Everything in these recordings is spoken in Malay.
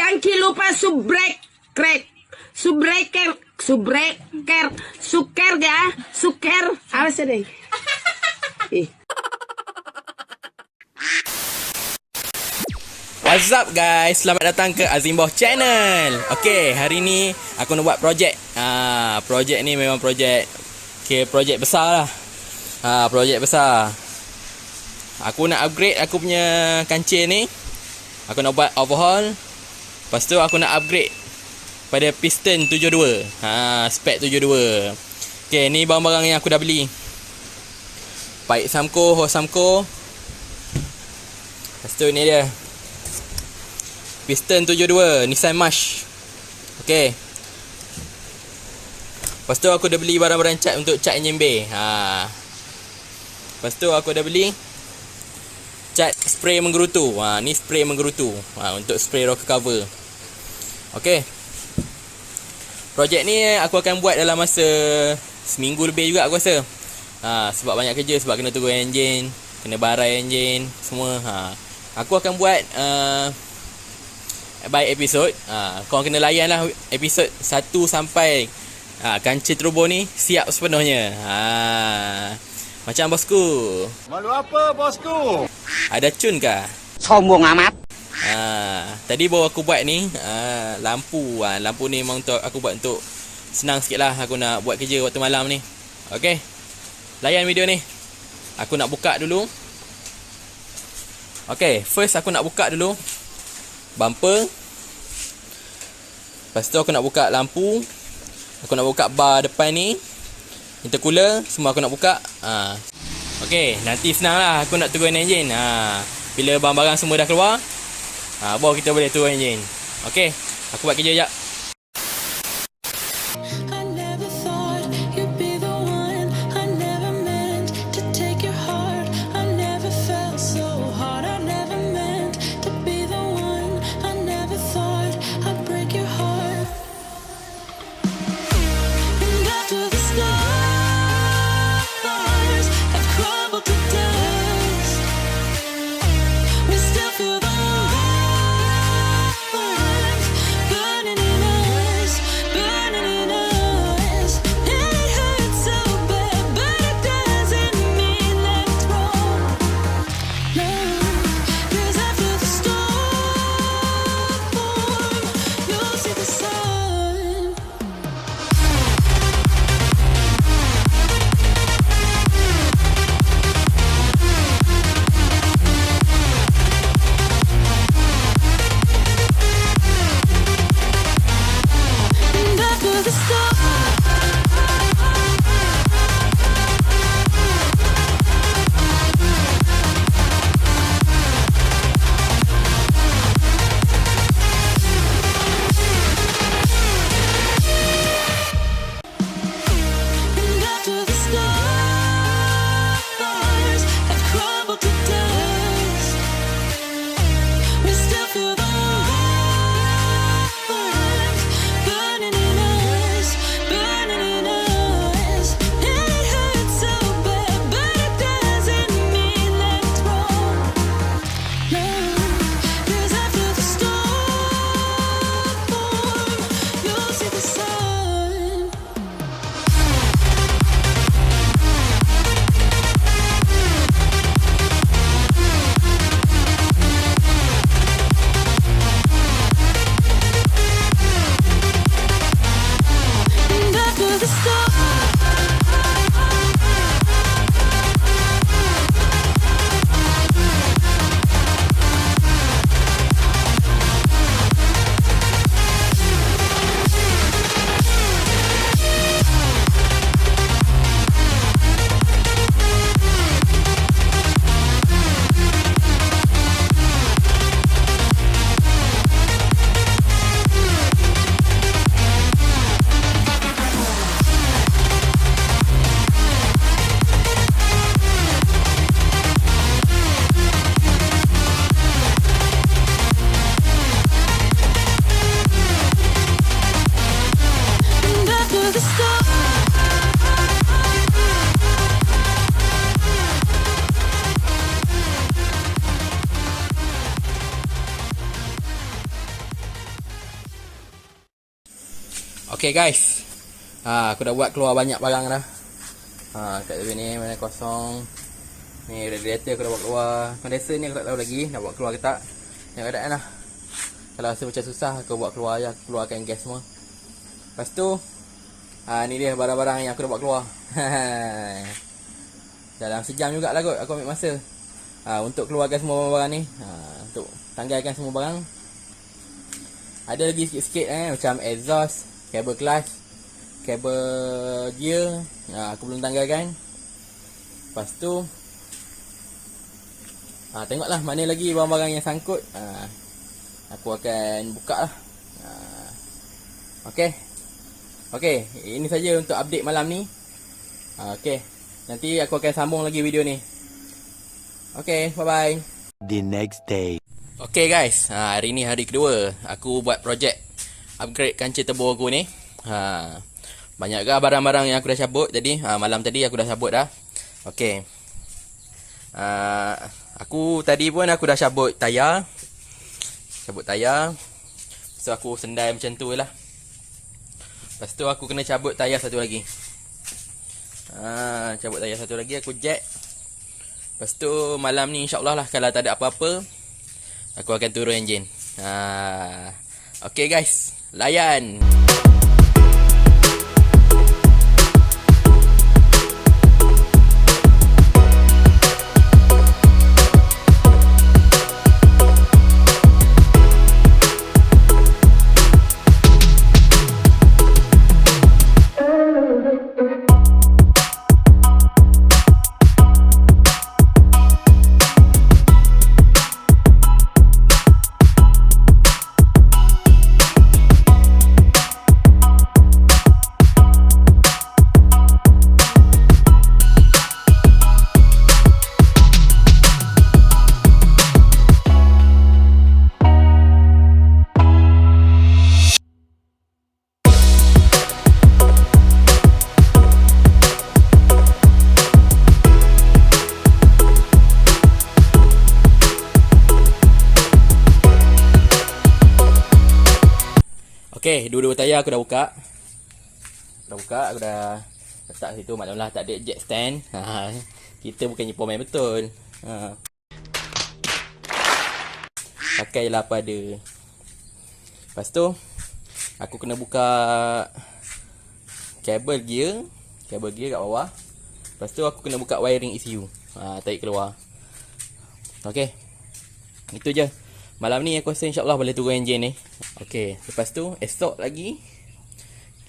Jangan lupa suker ya. Suker. Apa sih deh? What's up guys, selamat datang ke Azimboh Channel. Okay, hari ni aku nak buat projek. Projek ni memang projek besar lah. Projek besar. Aku nak upgrade aku punya kancil ni. Aku nak buat overhaul. Lepas tu aku nak upgrade pada piston 72. Spek 72. Okay, ni barang-barang yang aku dah beli. Pipe Samco, hose Samco. Lepas tu ni dia, piston 72 Nissan March. Okay. Lepas tu aku dah beli barang-barang cat untuk cat engine bay. Lepas tu aku dah beli cat spray menggerutu. Ni spray menggerutu. Untuk spray rocker cover. Okay. Projek ni aku akan buat dalam masa seminggu lebih juga aku rasa. Sebab banyak kerja, sebab kena turun enjin, kena barai enjin, semua. Aku akan buat by episode. Korang kena layan lah episode 1 sampai kancil turbo ni siap sepenuhnya. Macam bosku. Malu apa bosku? Ada cun kah? Sombong amat. Tadi baru aku buat ni lampu. Lampu ni memang untuk aku buat untuk senang sikit lah aku nak buat kerja waktu malam ni. Okay, layan video ni. Aku nak buka dulu. Okay, first aku nak buka dulu bumper. Lepas tu aku nak buka lampu. Aku nak buka bar depan ni, intercooler, semua aku nak buka. Okay, nanti senang lah aku nak turun enjin. Bila barang-barang semua dah keluar, baru kita boleh turun enjin. Okay, aku buat kerja sekejap. Burning in Okay guys, aku dah buat keluar banyak barang dah. Kat tepi ni mana kosong. Ni radiator aku dah buat keluar. Condenser ni aku tak tahu lagi nak buat keluar ke tak. Tengok keadaan lah. Kalau rasa macam susah, aku buat keluar je. Aku keluarkan gas semua. Lepas tu ni dia barang-barang yang aku dah buat keluar. Dalam sejam jugalah kot aku ambil masa untuk keluarkan semua barang ni. Untuk tanggalkan semua barang. Ada lagi sikit-sikit macam exhaust, kabel clutch, kabel gear, aku belum tanggalkan. Lepas tu tengoklah mana lagi barang-barang yang sangkut. Aku akan buka lah. Okay, ini saja untuk update malam ni. Okay, nanti aku akan sambung lagi video ni. Okay, bye-bye. The next day. Okay guys, hari ni hari kedua aku buat projek upgrade kancil turbo aku ni. Banyak ke barang-barang yang aku dah cabut tadi. Malam tadi aku dah cabut dah. Okay, aku tadi pun aku dah cabut tayar. So aku sendai macam tu lah. Lepas tu aku kena cabut tayar satu lagi. Cabut tayar satu lagi, aku jack. Lepas tu malam ni insyaAllah lah, kalau tak ada apa-apa, aku akan turun enjin. Okay guys, layan. Okay, dua-dua tayar aku dah buka. Aku dah letak situ. Maklumlah tak ada jack stand. Kita bukannya pomen betul. Pakailah apa ada. Lepas tu aku kena buka kabel gear kat bawah. Lepas tu aku kena buka wiring ECU. Tarik keluar. Okay, itu je. Malam ni aku rasa insyaAllah boleh turun enjin ni. Okay, lepas tu esok lagi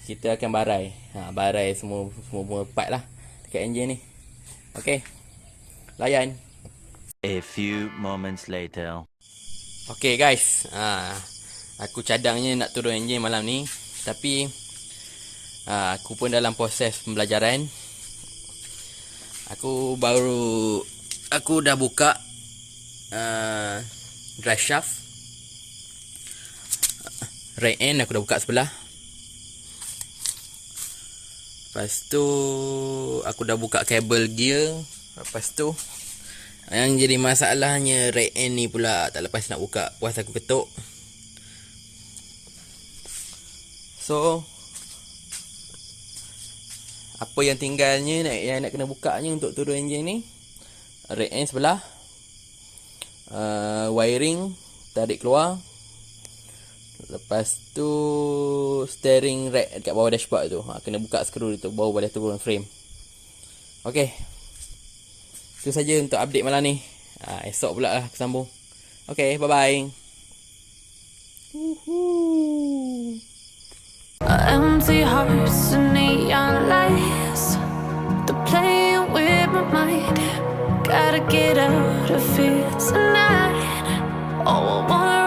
kita akan barai. Barai semua part lah dekat enjin ni. Okay, layan. A few moments later. Okay guys, aku cadangnya nak turun enjin malam ni. Tapi aku pun dalam proses pembelajaran. Aku dah buka drive shaft, right end aku dah buka sebelah. Lepas tu aku dah buka kabel gear. Lepas tu yang jadi masalahnya right end ni pula tak lepas nak buka, puas aku ketuk. So apa yang tinggalnya yang nak kena bukanya untuk turun enjin ni, right end sebelah, wiring tarik keluar. Lepas tu steering rack dekat bawah dashboard tu, kena buka skru tu baru boleh turun frame. Okay, itu saja untuk update malam ni. Esok pula lah aku sambung. Okay, bye bye. Empty hearts and neon lights, they're playing with my mind. Gotta get out of here tonight. Oh, I wanna